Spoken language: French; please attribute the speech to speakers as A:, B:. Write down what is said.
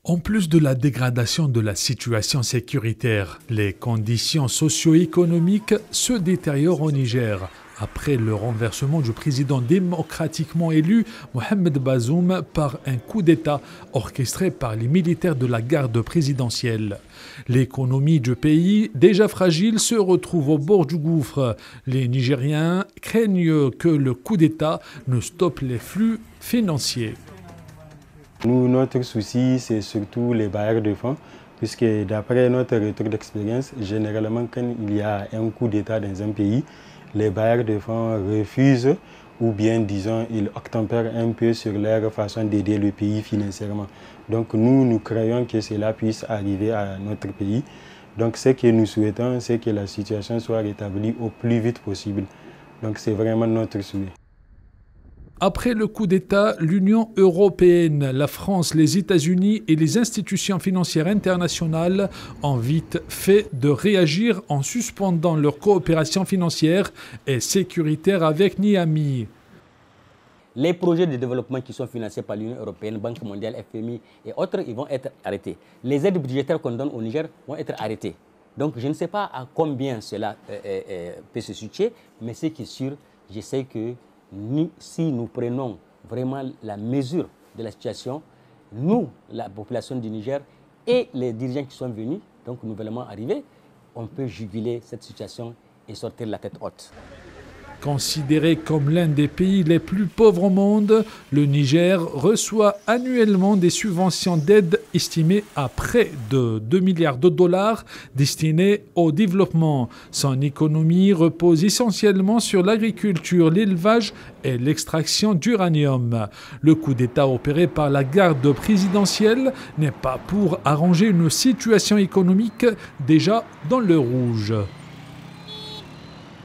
A: En plus de la dégradation de la situation sécuritaire, les conditions socio-économiques se détériorent au Niger. Après le renversement du président démocratiquement élu, Mohamed Bazoum, par un coup d'État orchestré par les militaires de la garde présidentielle. L'économie du pays, déjà fragile, se retrouve au bord du gouffre. Les Nigériens craignent que le coup d'État ne stoppe les flux financiers.
B: Nous, notre souci, c'est surtout les bailleurs de fonds, puisque d'après notre retour d'expérience, généralement quand il y a un coup d'État dans un pays, les bailleurs de fonds refusent ou bien, disons, ils obtempèrent un peu sur leur façon d'aider le pays financièrement. Donc nous croyons que cela puisse arriver à notre pays. Donc ce que nous souhaitons, c'est que la situation soit rétablie au plus vite possible. Donc c'est vraiment notre souhait.
A: Après le coup d'État, l'Union européenne, la France, les États-Unis et les institutions financières internationales ont vite fait de réagir en suspendant leur coopération financière et sécuritaire avec Niamey.
C: Les projets de développement qui sont financés par l'Union européenne, Banque mondiale, FMI et autres, ils vont être arrêtés. Les aides budgétaires qu'on donne au Niger vont être arrêtées. Donc je ne sais pas à combien cela peut se situer, mais ce qui est sûr, je sais que si nous prenons vraiment la mesure de la situation, nous, la population du Niger et les dirigeants qui sont venus, donc nouvellement arrivés, on peut juguler cette situation et sortir la tête haute.
A: Considéré comme l'un des pays les plus pauvres au monde, le Niger reçoit annuellement des subventions d'aide estimées à près de 2 milliards de dollars destinées au développement. Son économie repose essentiellement sur l'agriculture, l'élevage et l'extraction d'uranium. Le coup d'État opéré par la garde présidentielle n'est pas pour arranger une situation économique déjà dans le rouge.